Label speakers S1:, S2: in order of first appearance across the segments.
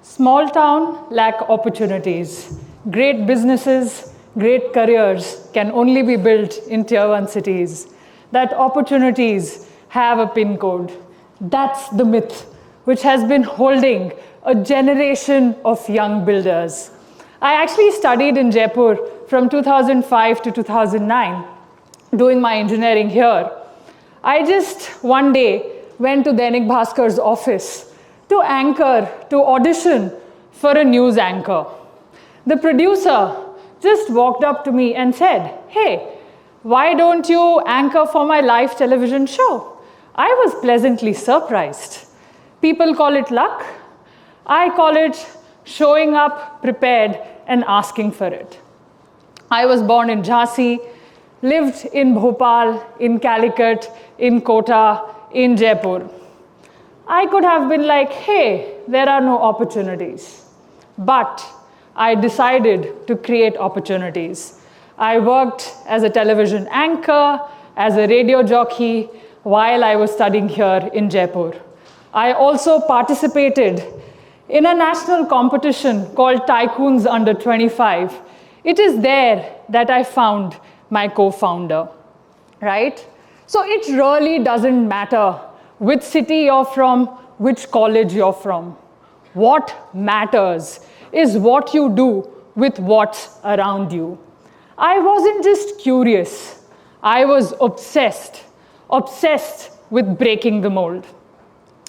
S1: Small town lack opportunities. Great businesses, great careers can only be built in tier 1 cities. That opportunities have a pin code. That's the myth which has been holding a generation of young builders. I actually studied in Jaipur from 2005 to 2009, doing my engineering here. I just one day went to TEDxIIHMR U's office to audition for a news anchor. The producer just walked up to me and said, "Hey, why don't you anchor for my live television show?" I was pleasantly surprised. People call it luck. I call it showing up prepared and asking for it. I was born in Jhansi, lived in Bhopal, in Calicut, in Kota, in Jaipur. I could have been like, hey, there are no opportunities. But I decided to create opportunities. I worked as a television anchor, as a radio jockey, while I was studying here in Jaipur. I also participated in a national competition called Tycoons Under 25. It is there that I found my co-founder, right? So it really doesn't matter which city you're from, which college you're from. What matters is what you do with what's around you. I wasn't just curious, I was obsessed with breaking the mold,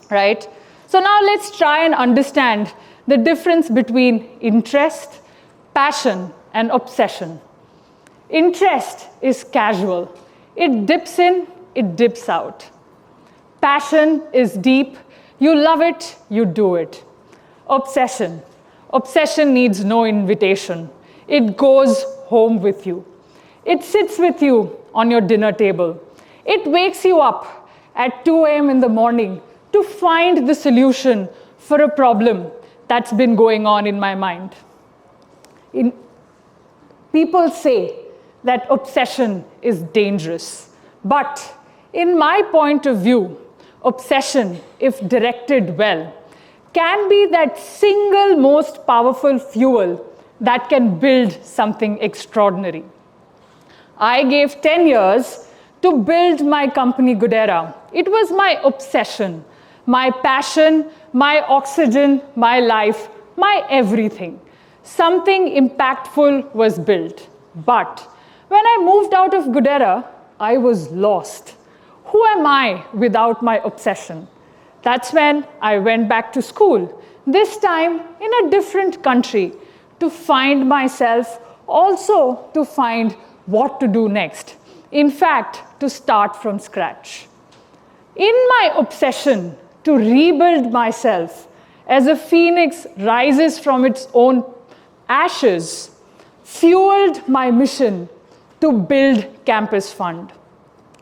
S1: right? So now let's try and understand the difference between interest, passion, and obsession. Interest is casual. It dips in, it dips out. Passion is deep. You love it, you do it. Obsession needs no invitation. It goes home with you. It sits with you on your dinner table. It wakes you up at 2 a.m. in the morning to find the solution for a problem that's been going on in my mind. People say that obsession is dangerous. But in my point of view, obsession, if directed well, can be that single most powerful fuel that can build something extraordinary. I gave 10 years to build my company Goodera. It was my obsession, my passion, my oxygen, my life, my everything. Something impactful was built. But when I moved out of Goodera, I was lost. Who am I without my obsession? That's when I went back to school, this time in a different country, to find myself, also to find what to do next. In fact, to start from scratch. In my obsession to rebuild myself as a phoenix rises from its own ashes, fueled my mission to build Campus Fund.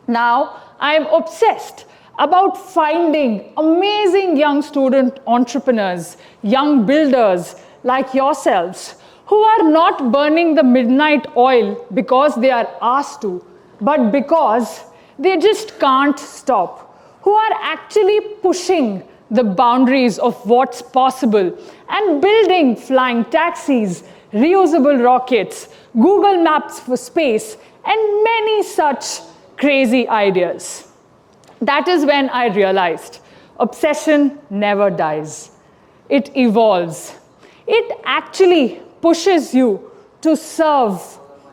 S1: Now, I am obsessed about finding amazing young student entrepreneurs, young builders like yourselves, who are not burning the midnight oil because they are asked to, but because they just can't stop, who are actually pushing the boundaries of what's possible and building flying taxis, reusable rockets, Google Maps for space, and many such crazy ideas. That is when I realized obsession never dies. It evolves. It actually pushes you to serve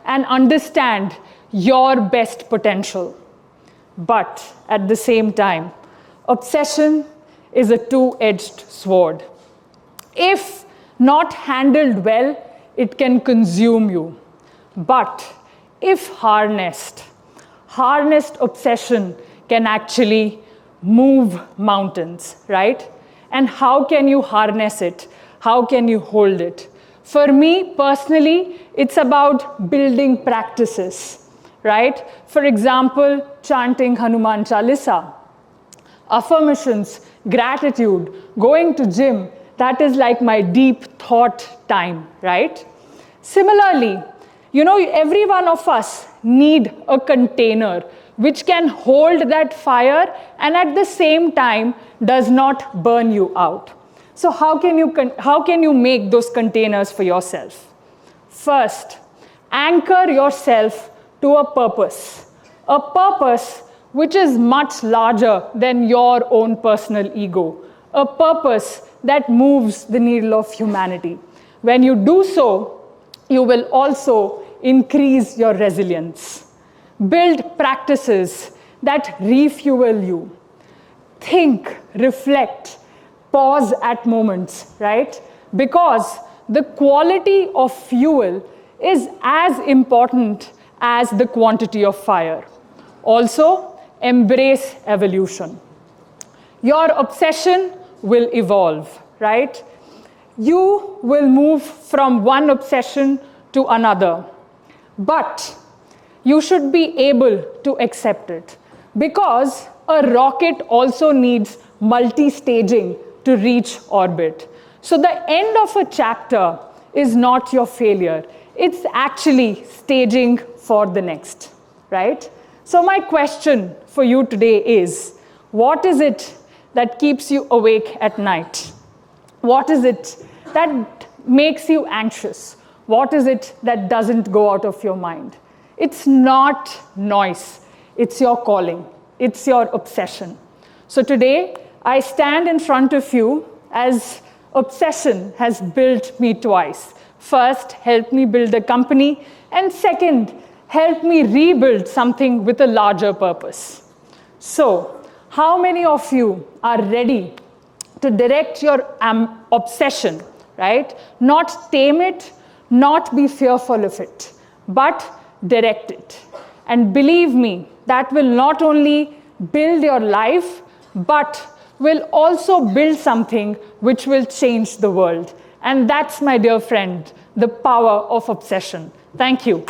S1: and understand your best potential. But at the same time, obsession is a two-edged sword. If not handled well, it can consume you. But if harnessed obsession can actually move mountains, right? And how can you harness it? How can you hold it? For me personally, it's about building practices, right? For example, chanting Hanuman Chalisa, affirmations, gratitude, going to gym, that is like my deep thought time, right? Similarly, every one of us need a container which can hold that fire and at the same time does not burn you out. So how can you make those containers for yourself? First, anchor yourself to a purpose which is much larger than your own personal ego, a purpose that moves the needle of humanity. When you do so, you will also increase your resilience. Build practices that refuel you. Think, reflect, pause at moments, right? Because the quality of fuel is as important as the quantity of fire. Also, embrace evolution. Your obsession will evolve, right? You will move from one obsession to another. But you should be able to accept it, because a rocket also needs multi-staging to reach orbit. So the end of a chapter is not your failure. It's actually staging for the next, right? So my question for you today is, what is it that keeps you awake at night? What is it that makes you anxious? What is it that doesn't go out of your mind? It's not noise. It's your calling. It's your obsession. So today, I stand in front of you as obsession has built me twice. First, helped me build a company, and second, helped me rebuild something with a larger purpose. So, how many of you are ready to direct your obsession, right? Not tame it, not be fearful of it, but direct it. And believe me, that will not only build your life, but will also build something which will change the world. And that's, my dear friend, the power of obsession. Thank you.